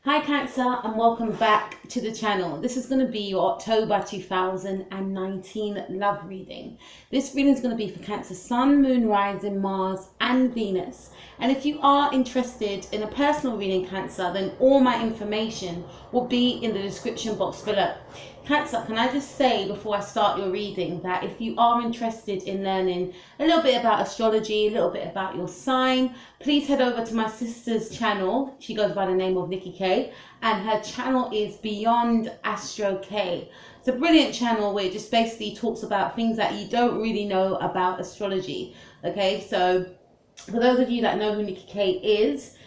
Hi Cancer, and welcome back to the channel. This is going to be your October 2019 love reading. This reading is going to be for Cancer Sun, Moon, Rising, Mars and Venus. And if you are interested in a personal reading, Cancer, then all my information will be in the description box below. Cancer, can I just say before I start your reading that if you are interested in learning a little bit about astrology, a little bit about your sign, please head over to my sister's channel. She goes by the name of Nikki K, and her channel is Beyond Astro K. It's a brilliant channel where it just basically talks about things that you don't really know about astrology. Okay, so for those of you that know who Nikki K is,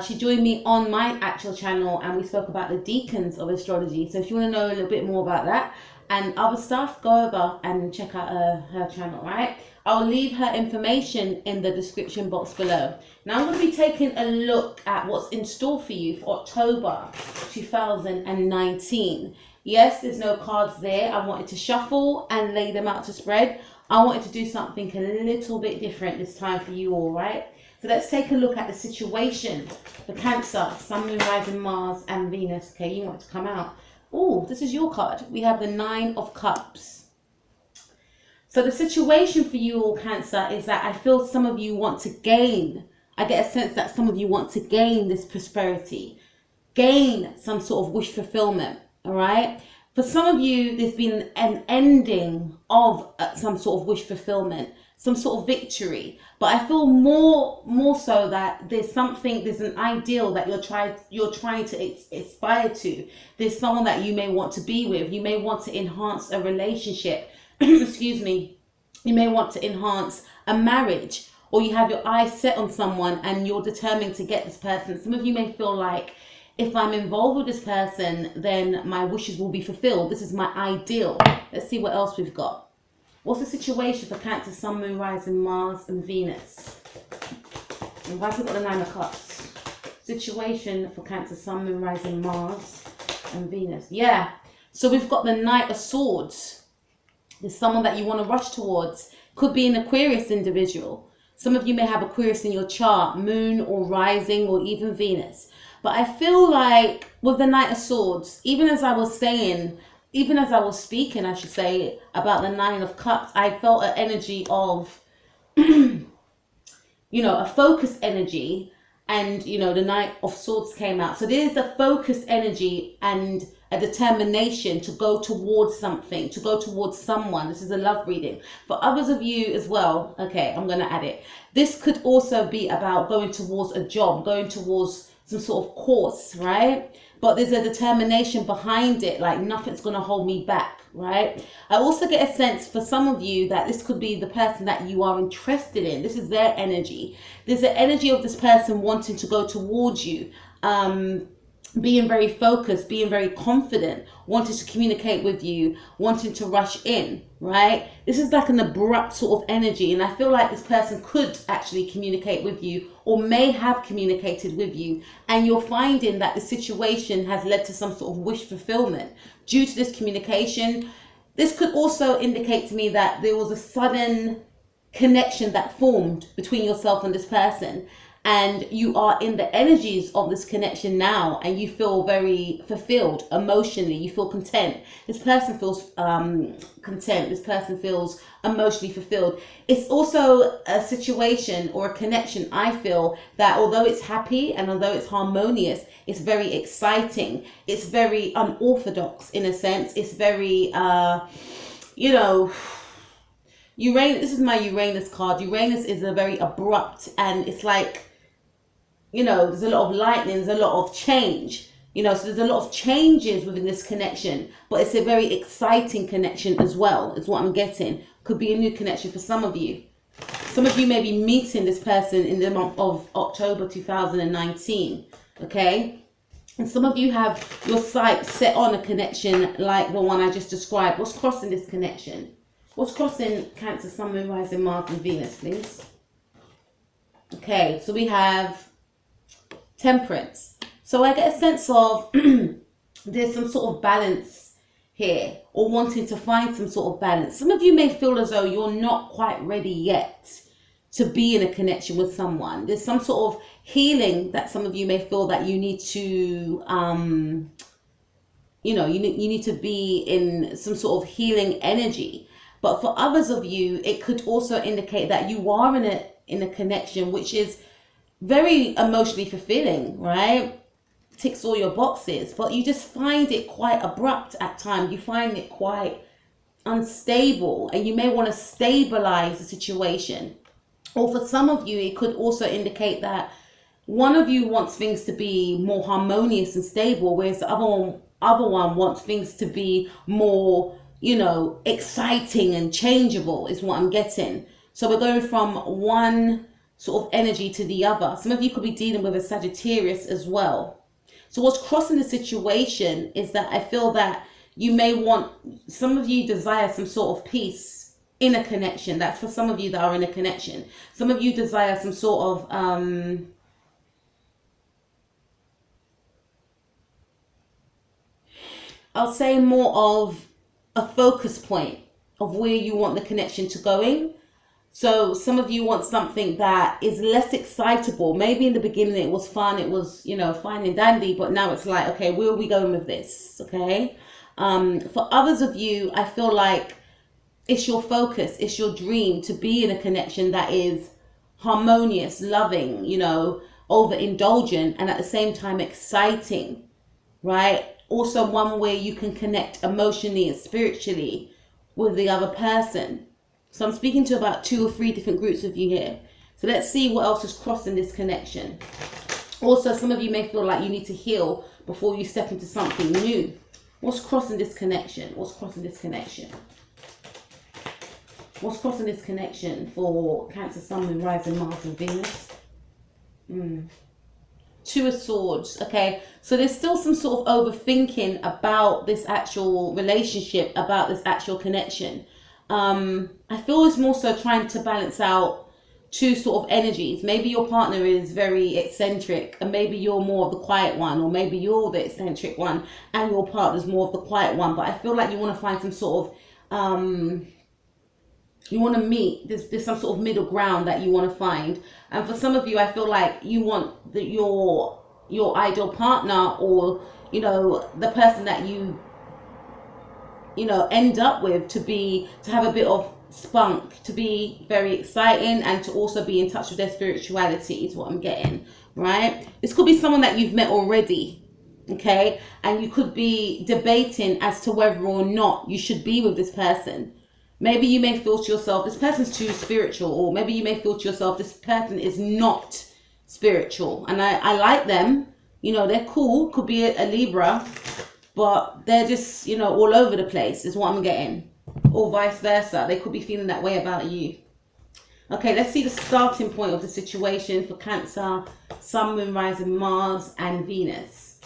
she joined me on my actual channel and we spoke about the deacons of astrology. So if you want to know a little bit more about that and other stuff, go over and check out her channel, right? I'll leave her information in the description box below. Now I'm going to be taking a look at what's in store for you for October 2019. Yes, there's no cards there. I wanted to shuffle and lay them out to spread. I wanted to do something a little bit different this time for you all, right? So let's take a look at the situation for Cancer, Sun, Moon, Rising, Mars and Venus. Okay, you want it to come out. Oh, this is your card. We have the Nine of Cups. So the situation for you all, Cancer, is that I feel some of you want to gain. I get a sense that some of you want to gain this prosperity, gain some sort of wish fulfillment, all right? For some of you, there's been an ending of some sort of wish fulfillment, some sort of victory. But I feel more so that there's an ideal that you're trying to aspire to. There's someone that you may want to be with. You may want to enhance a relationship. Excuse me. You may want to enhance a marriage, or you have your eyes set on someone and you're determined to get this person. Some of you may feel like, if I'm involved with this person, then my wishes will be fulfilled. This is my ideal. Let's see what else we've got. What's the situation for Cancer, Sun, Moon, Rising, Mars and Venus? And why have we got the Nine of Cups? Situation for Cancer, Sun, Moon, Rising, Mars and Venus. Yeah. So we've got the Knight of Swords. There's someone that you want to rush towards. Could be an Aquarius individual. Some of you may have Aquarius in your chart, Moon or Rising or even Venus. But I feel like with the Knight of Swords, even as I was speaking, I should say, about the Nine of Cups, I felt an energy of, a focused energy. And, the Knight of Swords came out. So there's a focused energy and a determination to go towards something, to go towards someone. This is a love reading. For others of you as well, okay, I'm going to add it. This could also be about going towards a job, going towards some sort of course, right? But there's a determination behind it, like nothing's going to hold me back, right? I also get a sense for some of you that this could be the person that you are interested in. This is their energy. There's an energy of this person wanting to go towards you, being very focused, being very confident, wanting to communicate with you, wanting to rush in, right? This is like an abrupt sort of energy, and I feel like this person could actually communicate with you or may have communicated with you, and you're finding that the situation has led to some sort of wish fulfillment due to this communication. This could also indicate to me that there was a sudden connection that formed between yourself and this person, and you are in the energies of this connection now, and you feel very fulfilled emotionally. You feel content. This person feels content. This person feels emotionally fulfilled. It's also a situation or a connection, I feel, that although it's happy and although it's harmonious, it's very exciting. It's very unorthodox in a sense. It's very, Uranus. This is my Uranus card. Uranus is a very abrupt, and it's like, there's a lot of lightning, there's a lot of change, so there's a lot of changes within this connection, but it's a very exciting connection as well, is what I'm getting. Could be a new connection for some of you. Some of you may be meeting this person in the month of October 2019, okay? And some of you have your sights set on a connection like the one I just described. What's crossing this connection? What's crossing Cancer, Sun, Moon, Rising, Mars and Venus, please? Okay, so we have Temperance. So I get a sense of there's some sort of balance here, or wanting to find some sort of balance. Some of you may feel as though you're not quite ready yet to be in a connection with someone. There's some sort of healing that some of you may feel that you need to, you need to be in some sort of healing energy. But for others of you, it could also indicate that you are in a connection which is very emotionally fulfilling, right? Ticks all your boxes, but you just find it quite abrupt at times. You find it quite unstable, and you may want to stabilize the situation. Or for some of you, it could also indicate that one of you wants things to be more harmonious and stable, whereas the other one wants things to be more, exciting and changeable, is what I'm getting. So we're going from one sort of energy to the other. Some of you could be dealing with a Sagittarius as well. So what's crossing the situation is that I feel that some of you desire some sort of peace in a connection. That's for some of you that are in a connection. Some of you desire some sort of I'll say more of a focus point of where you want the connection to going. So some of you want something that is less excitable. Maybe in the beginning it was fun, it was, fine and dandy, but now it's like, okay, where are we going with this? Okay. For others of you, I feel like it's your focus, it's your dream to be in a connection that is harmonious, loving, overindulgent, and at the same time exciting, right? Also one where you can connect emotionally and spiritually with the other person. So I'm speaking to about 2 or 3 different groups of you here. So let's see what else is crossing this connection. Also, some of you may feel like you need to heal before you step into something new. What's crossing this connection? What's crossing this connection? What's crossing this connection for Cancer, Sun, Moon, Rising, Mars and Venus? 2 of Swords. Okay, so there's still some sort of overthinking about this actual relationship, about this actual connection. I feel it's more so trying to balance out 2 sort of energies. Maybe your partner is very eccentric and maybe you're more of the quiet one, or maybe you're the eccentric one and your partner's more of the quiet one. But I feel like you want to find some sort of you want to meet, there's some sort of middle ground that you want to find. And for some of you, I feel like you want your ideal partner, or the person that you end up with to have a bit of spunk, to be very exciting, and to also be in touch with their spirituality, is what I'm getting, right? This could be someone that you've met already, okay? And you could be debating as to whether or not you should be with this person. Maybe you may feel to yourself, this person's too spiritual, or maybe you may feel to yourself, this person is not spiritual. And I like them, they're cool, could be a Libra, but they're just, all over the place, is what I'm getting. Or vice versa. They could be feeling that way about you. Okay, let's see the starting point of the situation for Cancer, Sun, Moon, Rising, Mars and Venus.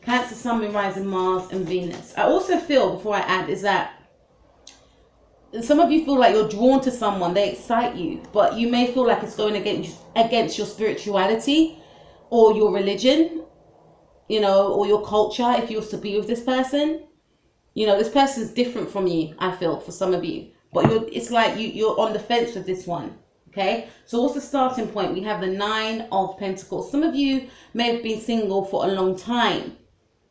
Cancer, Sun, Moon, Rising, Mars and Venus. I also feel, before I add, is that some of you feel like you're drawn to someone, they excite you, but you may feel like it's going against your spirituality or your religion, or your culture, if you was to be with this person. This person's different from you, I feel, for some of you. But it's like you're on the fence with this one, okay? So what's the starting point? We have the 9 of Pentacles. Some of you may have been single for a long time,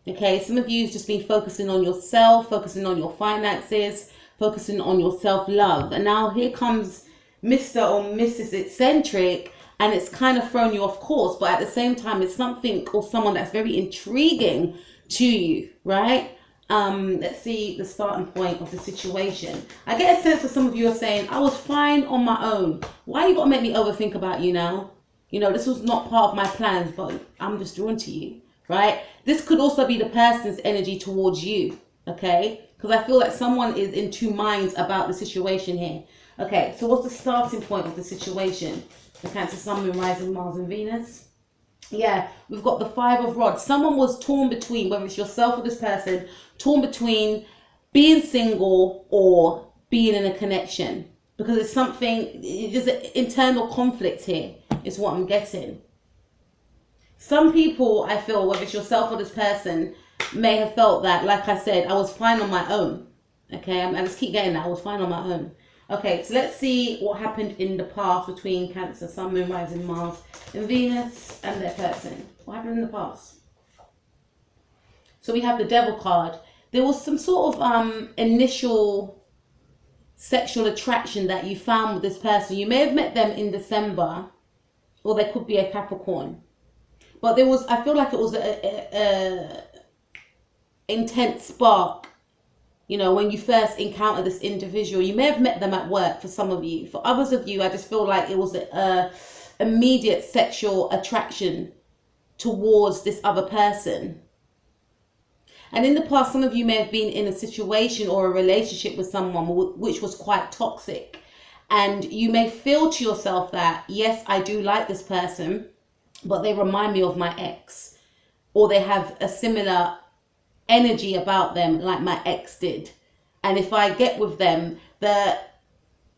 okay? Some of you have just been focusing on yourself, focusing on your finances, focusing on your self-love. And now here comes Mr. or Mrs. Eccentric, and it's kind of thrown you off course, but at the same time, it's something or someone that's very intriguing to you, right? Let's see the starting point of the situation. I get a sense that some of you are saying, I was fine on my own. Why you gotta make me overthink about you now? This was not part of my plans, but I'm just drawn to you, right? This could also be the person's energy towards you, okay? Because I feel like someone is in 2 minds about the situation here. Okay, so what's the starting point of the situation? The Cancer, Sun, Moon, Rising, Mars and Venus. Yeah, we've got the 5 of Rods. Someone was torn between, whether it's yourself or this person, torn between being single or being in a connection. Because it's something, there's an internal conflict here, is what I'm getting. Some people, I feel, whether it's yourself or this person, may have felt that, like I said, I was fine on my own. Okay, I just keep getting that, I was fine on my own. Okay, so let's see what happened in the past between Cancer, Sun, Moon, Rising, Mars, and Venus and their person. What happened in the past? So we have the Devil card. There was some sort of initial sexual attraction that you found with this person. You may have met them in December, or there could be a Capricorn. But there was, I feel like it was a intense spark. You know, when you first encounter this individual, you may have met them at work for some of you. For others of you, I just feel like it was a immediate sexual attraction towards this other person. And in the past, some of you may have been in a situation or a relationship with someone which was quite toxic. And you may feel to yourself that, yes, I do like this person, but they remind me of my ex. Or they have a similar energy about them like my ex did. And if I get with them, the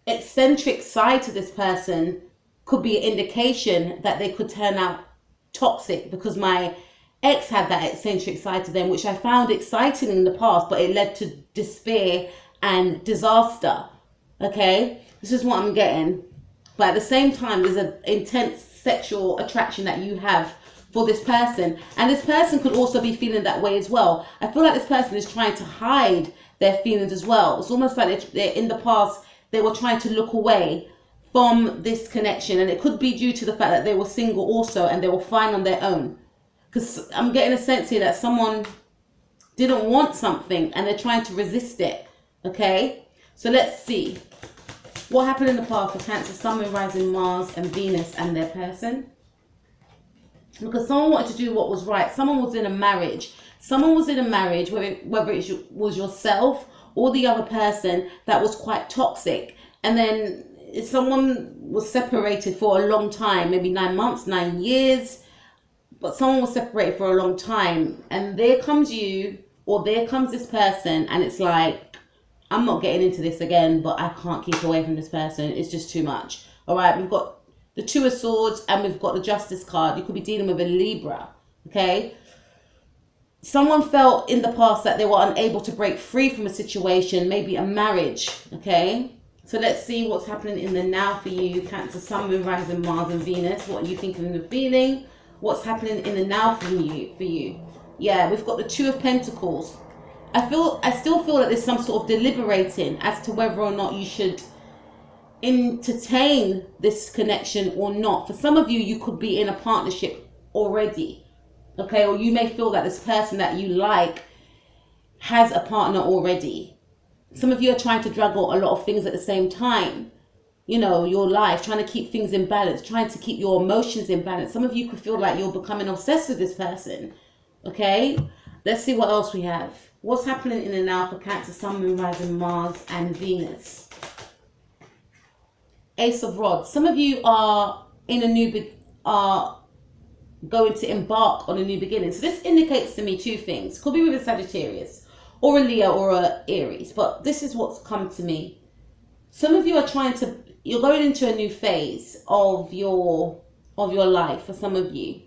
eccentric side to this person could be an indication that they could turn out toxic, because my ex had that eccentric side to them, which I found exciting in the past, but it led to despair and disaster. Okay, this is what I'm getting. But at the same time, there's an intense sexual attraction that you have for this person, and this person could also be feeling that way as well. I feel like this person is trying to hide their feelings as well. It's almost like they're in the past, they were trying to look away from this connection, and it could be due to the fact that they were single also and they were fine on their own. Because I'm getting a sense here that someone didn't want something and they're trying to resist it. Okay, so let's see what happened in the past for Cancer, Sun, Moon, Rising, Mars, and Venus and their person. Because someone wanted to do what was right. Someone was in a marriage. Someone was in a marriage, whether it was yourself or the other person, that was quite toxic. And then someone was separated for a long time, maybe 9 months, 9 years. But someone was separated for a long time. And there comes you, or there comes this person, and it's like, I'm not getting into this again, but I can't keep away from this person. It's just too much. All right, we've got the Two of Swords and we've got the Justice card. You could be dealing with a Libra, okay? Someone felt in the past that they were unable to break free from a situation, maybe a marriage, okay? So let's see what's happening in the now for you, Cancer, Sun, Moon, Rising, Mars, and Venus. What are you thinking and feeling? What's happening in the now for you? Yeah, we've got the Two of Pentacles. I still feel that there's some sort of deliberating as to whether or not you should entertain this connection or not. For some of you, you could be in a partnership already, okay? Or you may feel that this person that you like has a partner already. Some of you are trying to juggle a lot of things at the same time. You know, your life, trying to keep things in balance, trying to keep your emotions in balance. Some of you could feel like you're becoming obsessed with this person, okay? Let's see what else we have. What's happening in the now for Cancer, Sun, Moon, Rising, Mars, and Venus? Ace of Rods. Some of you are in are going to embark on a new beginning. So this indicates to me two things. Could be with a Sagittarius or a Leo or a Aries, but this is what's come to me. Some of you are you're going into a new phase of your life for some of you.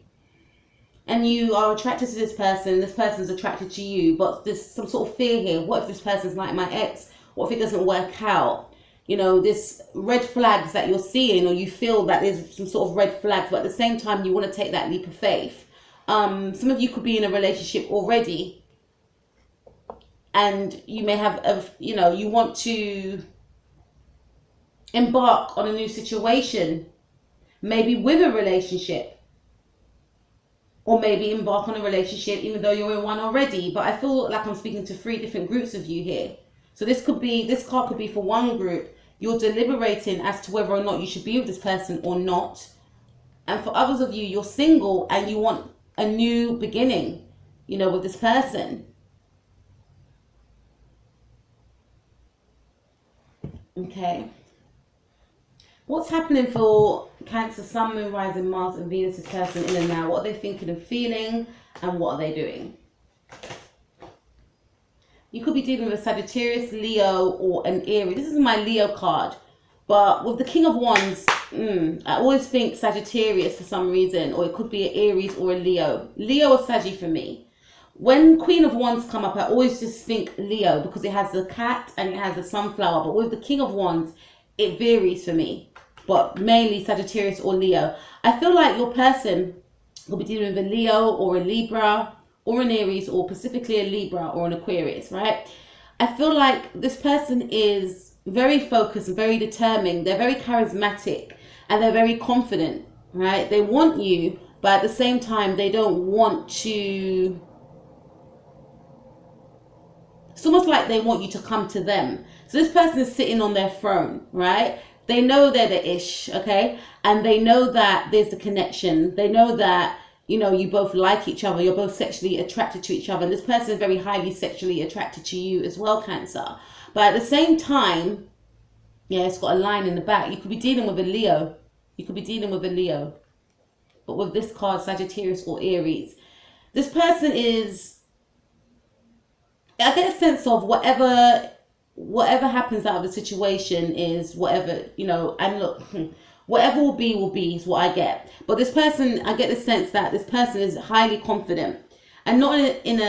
And you are attracted to this person's attracted to you, but there's some sort of fear here. What if this person's like my ex? What if it doesn't work out? You know, this red flags that you're seeing, or you feel that there's some sort of red flags, but at the same time, you want to take that leap of faith. Some of you could be in a relationship already, and you may have, you want to embark on a new situation, maybe with a relationship, or maybe embark on a relationship even though you're in one already. But I feel like I'm speaking to 3 different groups of you here. So this card could be for one group. You're deliberating as to whether or not you should be with this person or not. And for others of you, you're single and you want a new beginning, with this person. Okay. What's happening for Cancer, Sun, Moon, Rising, Mars, and Venus' person in and now? What are they thinking and feeling, and what are they doing? You could be dealing with a Sagittarius, Leo, or an Aries. This is my Leo card. But with the King of Wands, I always think Sagittarius for some reason. Or it could be an Aries or a Leo. Leo or Saggy for me. when Queen of Wands come up, I always just think Leo because it has the cat and it has the sunflower. But with the King of Wands, it varies for me. But mainly Sagittarius or Leo. I feel like your person will be dealing with a Leo or a Libra or an Aries, or specifically a Libra or an Aquarius, right? I feel like this person is very focused and very determined. They're very charismatic and they're very confident, right? They want you, but at the same time, they don't want to... It's almost like they want you to come to them. So this person is sitting on their throne, right? They know they're the ish, okay? And they know that there's the connection. They know that, you know, you both like each other. You're both sexually attracted to each other. And this person is very highly sexually attracted to you as well, Cancer. But at the same time, yeah, it's got a line in the back. You could be dealing with a Leo. You could be dealing with a Leo. But with this card, Sagittarius or Aries, this person is... I get a sense of whatever happens out of the situation is whatever, you know, and look, whatever will be is what I get. But this person, I get the sense that this person is highly confident and not in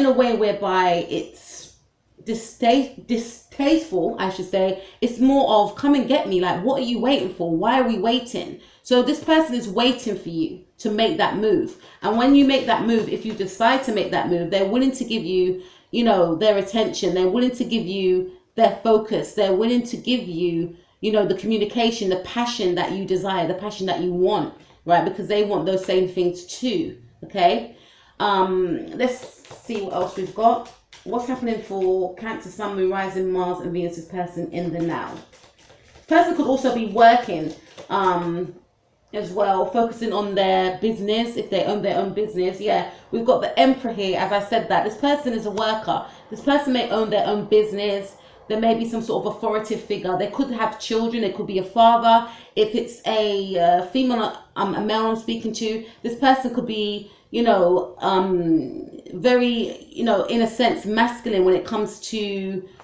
a way whereby it's distasteful, I should say. It's more of come and get me. Like, what are you waiting for? Why are we waiting? So this person is waiting for you to make that move. And when you make that move, if you decide to make that move, they're willing to give you, you know, their attention. They're willing to give you their focus. They're willing to give you, you know, the communication, the passion that you desire, the passion that you want, right? Because they want those same things too, okay? Let's see what else we've got. What's happening for Cancer, Sun, Moon, Rising, Mars, and Venus' person in the now? Person could also be working as well, focusing on their business, if they own their own business. Yeah, we've got the Emperor here. As I said, that this person is a worker. This person may own their own business. There may be some sort of authoritative figure. They could have children. It could be a father. If it's a female, a male I'm speaking to, this person could be, you know, very, you know, in a sense, masculine when it comes to,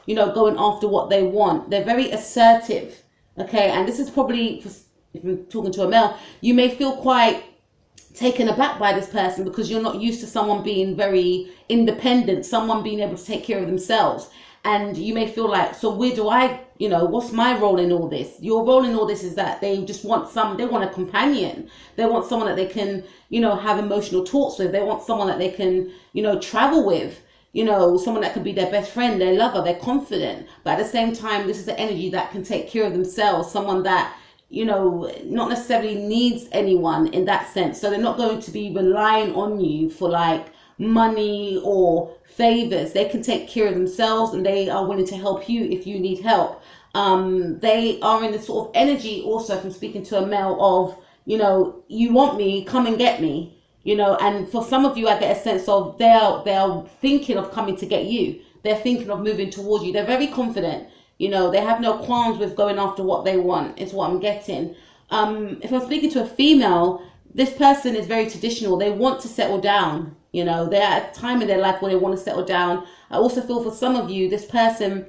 you know, going after what they want. They're very assertive, okay? And this is probably, if I'm talking to a male, you may feel quite taken aback by this person because you're not used to someone being very independent, someone being able to take care of themselves. And you may feel like, so where do I, you know, what's my role in all this? Your role in all this is that they just want they want a companion. They want someone that they can, you know, have emotional talks with. They want someone that they can, you know, travel with, you know, someone that could be their best friend, their lover, they're confident. But at the same time, this is the energy that can take care of themselves. Someone that, you know, not necessarily needs anyone in that sense. So they're not going to be relying on you for like money or favors. They can take care of themselves and they are willing to help you if you need help. They are in the sort of energy also from speaking to a male of, you know, you want me, come and get me, you know. And for some of you, I get a sense of they are thinking of coming to get you. They're thinking of moving towards you. They're very confident. You know, they have no qualms with going after what they want, is what I'm getting. If I'm speaking to a female, this person is very traditional. They want to settle down. You know, they're at a time in their life where they want to settle down. I also feel for some of you, this person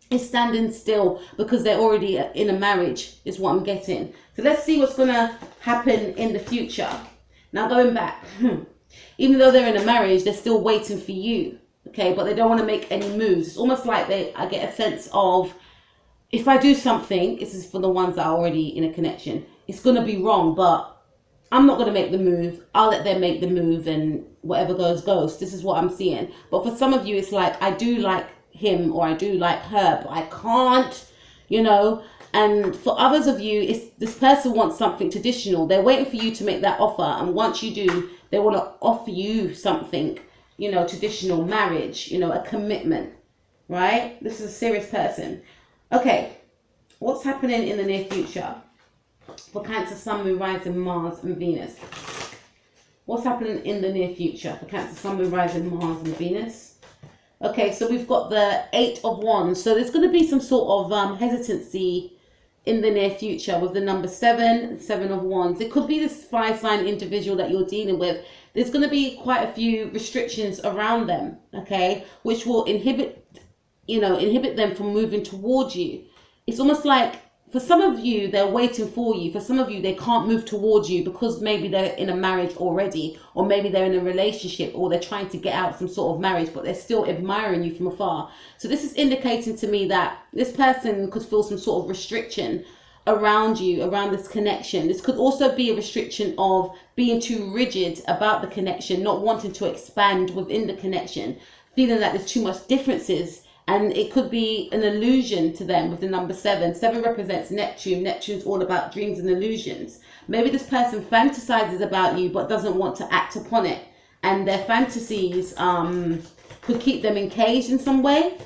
is standing still because they're already in a marriage, is what I'm getting. So let's see what's going to happen in the future. Now, going back, even though they're in a marriage, they're still waiting for you. Okay, but they don't want to make any moves. It's almost like I get a sense of, if I do something, this is for the ones that are already in a connection, it's going to be wrong, but I'm not going to make the move. I'll let them make the move and whatever goes, goes. This is what I'm seeing. But for some of you, it's like, I do like him or I do like her, but I can't, you know. And for others of you, it's this person wants something traditional. They're waiting for you to make that offer. And once you do, they want to offer you something, you know, traditional marriage, you know, a commitment, right? This is a serious person. Okay, what's happening in the near future for Cancer, Sun, Moon, Rising, Mars, and Venus? What's happening in the near future for Cancer, Sun, Moon, Rising, Mars, and Venus? Okay, so we've got the 8 of Wands. So there's going to be some sort of hesitancy in the near future with the number 7, 7 of Wands. It could be this fire sign individual that you're dealing with. There's going to be quite a few restrictions around them, okay, which will inhibit them from moving towards you. It's almost like for some of you, they're waiting for you. For some of you, they can't move towards you because maybe they're in a marriage already, or maybe they're in a relationship, or they're trying to get out some sort of marriage, but they're still admiring you from afar. So this is indicating to me that this person could feel some sort of restriction around you, around this connection. This could also be a restriction of being too rigid about the connection, not wanting to expand within the connection, feeling like there's too much differences. And it could be an illusion to them with the number 7. 7 represents Neptune. Neptune's all about dreams and illusions. Maybe this person fantasizes about you but doesn't want to act upon it. And their fantasies could keep them encaged in some way.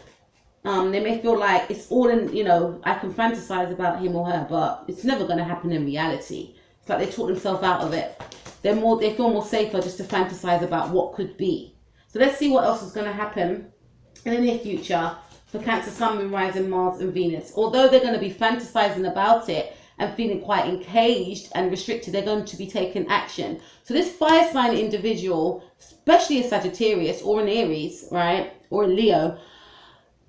They may feel like it's all in, you know, I can fantasize about him or her, but it's never going to happen in reality. It's like they talk themselves out of it. They feel more safer just to fantasize about what could be. So let's see what else is going to happen in the near future for Cancer, Sun, Moon, Rising, Mars and Venus. Although they're going to be fantasizing about it and feeling quite encaged and restricted, they're going to be taking action. So this fire sign individual, especially a Sagittarius or an Aries, right, or a Leo,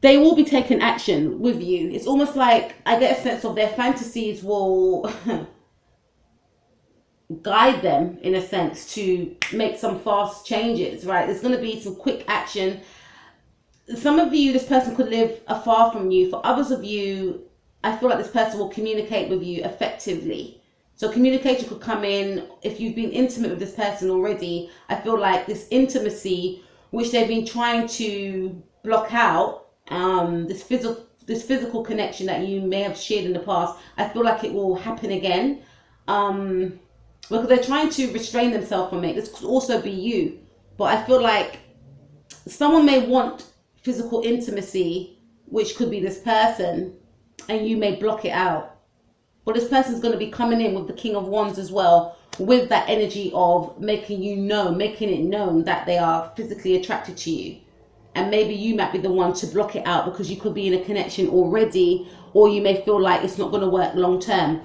they will be taking action with you. It's almost like I get a sense of their fantasies will guide them in a sense to make some fast changes, right? There's going to be some quick action. Some of you, this person could live afar from you. For others of you, I feel like this person will communicate with you effectively. So communication could come in if you've been intimate with this person already. I feel like this intimacy, which they've been trying to block out, this physical connection that you may have shared in the past, I feel like it will happen again. Because they're trying to restrain themselves from it. This could also be you. But I feel like someone may want physical intimacy, which could be this person, and you may block it out. But this person's going to be coming in with the King of Wands as well, with that energy of making it known that they are physically attracted to you. And maybe you might be the one to block it out because you could be in a connection already, or you may feel like it's not going to work long term.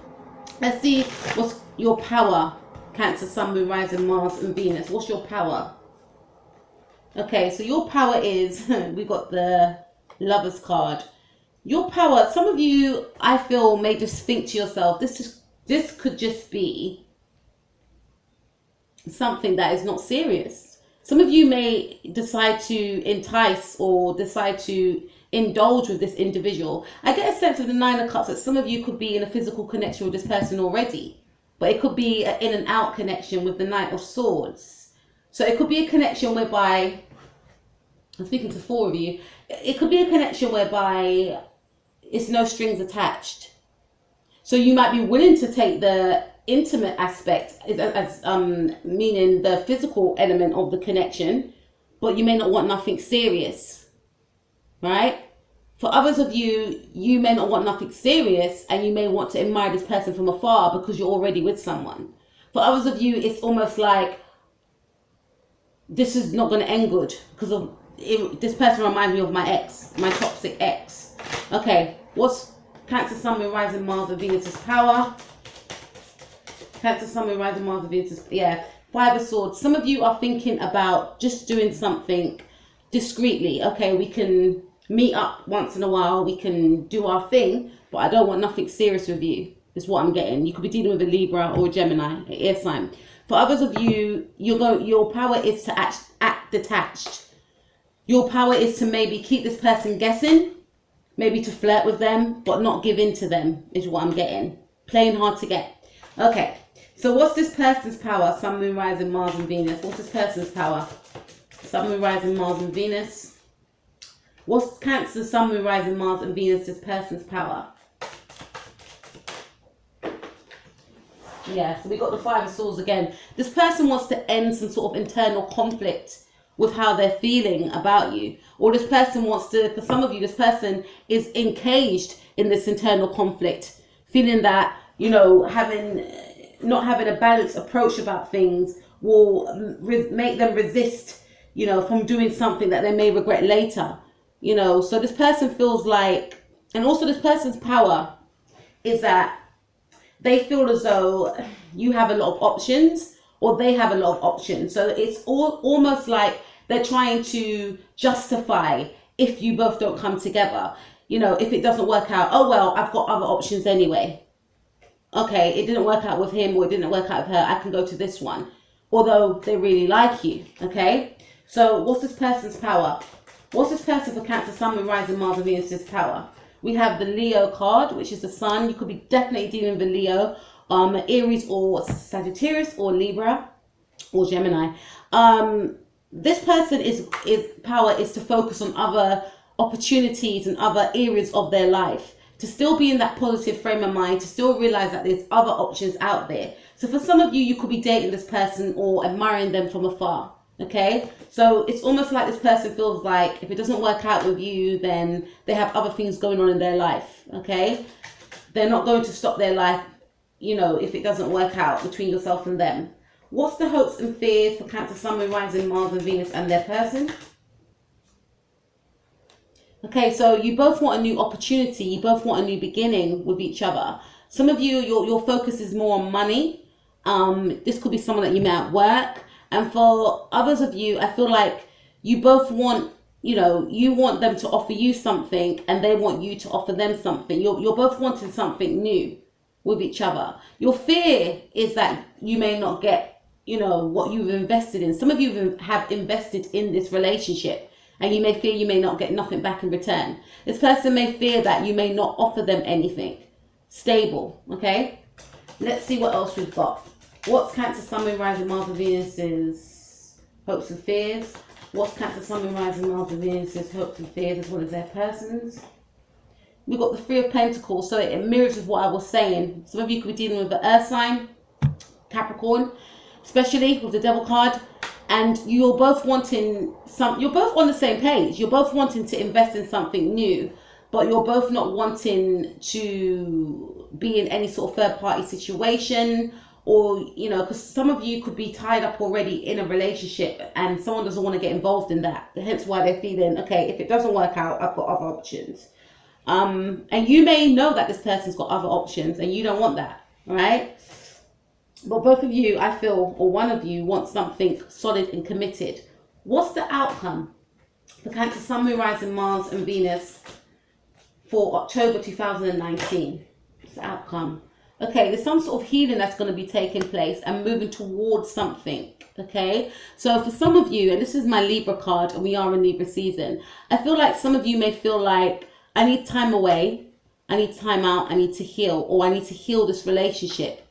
Let's see what's your power, Cancer, Sun, Moon, Rising, Mars and Venus. What's your power? Okay, so your power is, we got the Lovers card. Your power, some of you, I feel, may just think to yourself, this could just be something that is not serious. Some of you may decide to entice or decide to indulge with this individual. I get a sense of the 9 of Cups that some of you could be in a physical connection with this person already, but it could be an in and out connection with the Knight of Swords. So it could be a connection whereby, I'm speaking to 4 of you, it could be a connection whereby it's no strings attached. So you might be willing to take the intimate aspect as meaning the physical element of the connection, but you may not want nothing serious, right? For others of you, you may not want nothing serious and you may want to admire this person from afar because you're already with someone. For others of you, it's almost like this is not going to end good because of this person reminds me of my ex, my toxic ex. Okay, what's Cancer, Sun, Moon, Rising, Mars and Venus's power? Cancer, Sun, Moon, Rising, Mars and Venus's, yeah, 5 of Swords. Some of you are thinking about just doing something discreetly. Okay, we can meet up once in a while, we can do our thing, but I don't want nothing serious with you, is what I'm getting. You could be dealing with a Libra or a Gemini, an air sign. For others of you, your power is to act detached. Your power is to maybe keep this person guessing, maybe to flirt with them, but not give in to them, is what I'm getting. Playing hard to get. Okay, so what's this person's power? Sun, Moon, Rising, Mars and Venus. What's this person's power? Sun, Moon, Rising, Mars and Venus. What's Cancer, Sun, Moon, Rising, Mars and Venus, this person's power? Yeah, so we got the 5 of Swords again. This person wants to end some sort of internal conflict with how they're feeling about you. Or this person wants to, for some of you, this person is encaged in this internal conflict, feeling that, you know, not having a balanced approach about things will make them resist, you know, from doing something that they may regret later. You know, so this person feels like, and also this person's power is that they feel as though you have a lot of options or they have a lot of options. So it's almost like they're trying to justify if you both don't come together. you know, if it doesn't work out, oh well, I've got other options anyway. Okay, it didn't work out with him or it didn't work out with her, I can go to this one, although they really like you. Okay, so what's this person's power? What's this person for Cancer, Sun, Moon, Rising, Mars, and Venus's power? We have the Leo card, which is the Sun. You could be definitely dealing with a Leo, Aries or Sagittarius or Libra or Gemini. This person is power is to focus on other opportunities and other areas of their life, to still be in that positive frame of mind, to still realize that there's other options out there. So for some of you, you could be dating this person or admiring them from afar. Okay, so it's almost like this person feels like if it doesn't work out with you, then they have other things going on in their life. Okay, they're not going to stop their life, you know, if it doesn't work out between yourself and them. What's the hopes and fears for Cancer, Sun, Moon, Rising, Mars, and Venus and their person? Okay, so you both want a new opportunity. You both want a new beginning with each other. Some of you, your focus is more on money. This could be someone that you met at work. And for others of you, I feel like you both want, you know, you want them to offer you something and they want you to offer them something. You're both wanting something new with each other. Your fear is that you may not get, you know, what you've invested in. Some of you have invested in this relationship and you may fear you may not get nothing back in return. This person may fear that you may not offer them anything stable. Okay, let's see what else we've got. What's Cancer, Sun, Moon, Rising, Mars, and Venus's hopes and fears? What's Cancer, Sun, Moon, Rising, Mars, and Venus's hopes and fears as well as their persons? We've got the Three of Pentacles, so it mirrors with what I was saying. Some of you could be dealing with the Earth sign, Capricorn, especially with the Devil card, and you're both wanting you're both on the same page. You're both wanting to invest in something new, but you're both not wanting to be in any sort of third-party situation. Or, you know, because some of you could be tied up already in a relationship and someone doesn't want to get involved in that. Hence why they're feeling, okay, if it doesn't work out, I've got other options. And you may know that this person's got other options and you don't want that, right? But both of you, I feel, or one of you wants something solid and committed. What's the outcome for Cancer, Sun, Moon, Rising, Mars, and Venus for October 2019? What's the outcome? Okay, there's some sort of healing that's going to be taking place and moving towards something. Okay, so for some of you, and this is my Libra card, and we are in Libra season, I feel like some of you may feel like, I need time away, I need time out, I need to heal, or I need to heal this relationship.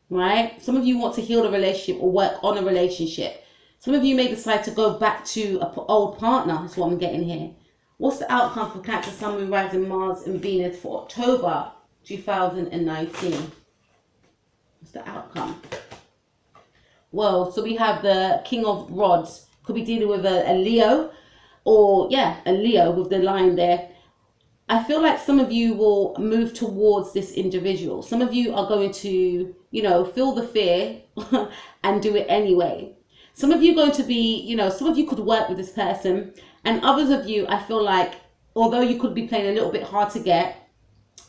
Right? Some of you want to heal the relationship or work on a relationship. Some of you may decide to go back to an old partner, that's what I'm getting here. What's the outcome for Cancer, Sun, Moon, Rising, Mars, and Venus for October 2019? What's the outcome? Well, so we have the King of Rods. Could be dealing with a Leo, or yeah, a Leo with the line there. I feel like some of you will move towards this individual. Some of you are going to, you know, feel the fear and do it anyway. Some of you are going to be, you know, some of you could work with this person, and others of you, I feel like, although you could be playing a little bit hard to get,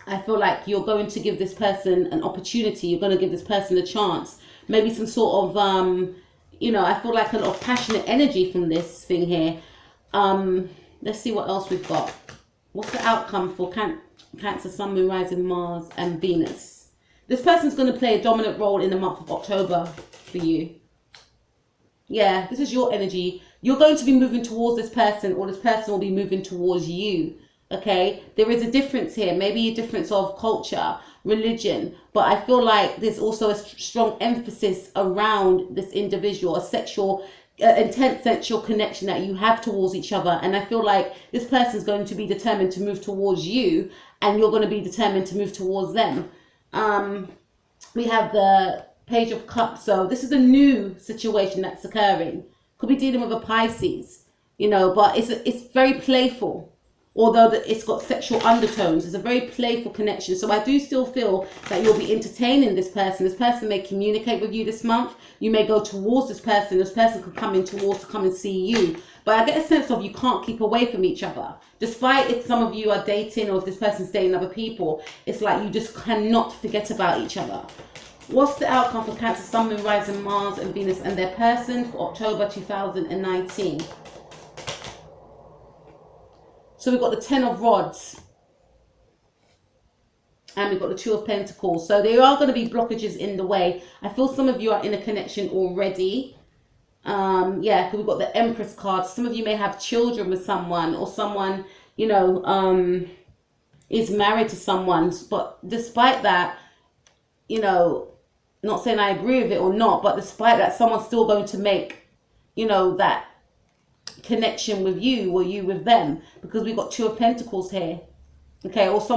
I feel like you're going to give this person an opportunity. You're going to give this person a chance. Maybe some sort of, you know, I feel like a lot of passionate energy from this thing here. Let's see what else we've got. What's the outcome for Cancer, Sun, Moon, Rising, Mars, and Venus? This person's going to play a dominant role in the month of October for you. Yeah, this is your energy. You're going to be moving towards this person, or this person will be moving towards you. Okay, there is a difference here, maybe a difference of culture, religion, but I feel like there's also a strong emphasis around this individual, a sexual, intense sexual connection that you have towards each other. And I feel like this person's going to be determined to move towards you, and you're going to be determined to move towards them. We have the Page of Cups, so this is a new situation that's occurring. Could be dealing with a Pisces, you know, but it's very playful. Although it's got sexual undertones, it's a very playful connection. So I do still feel that you'll be entertaining this person. This person may communicate with you this month. You may go towards this person. This person could come in towards to come and see you. But I get a sense of you can't keep away from each other. Despite if some of you are dating or if this person's dating other people, it's like you just cannot forget about each other. What's the outcome for Cancer, Sun, Moon, Rising, Mars, and Venus and their person for October 2019? So we've got the 10 of Rods. And we've got the 2 of Pentacles. So there are going to be blockages in the way. I feel some of you are in a connection already. Yeah, because we've got the Empress card. Some of you may have children with someone, or someone, you know, is married to someone. But despite that, you know, not saying I agree with it or not, but despite that, someone's still going to make, you know, that connection with you, or you with them, because we've got 2 of Pentacles here. Okay, or someone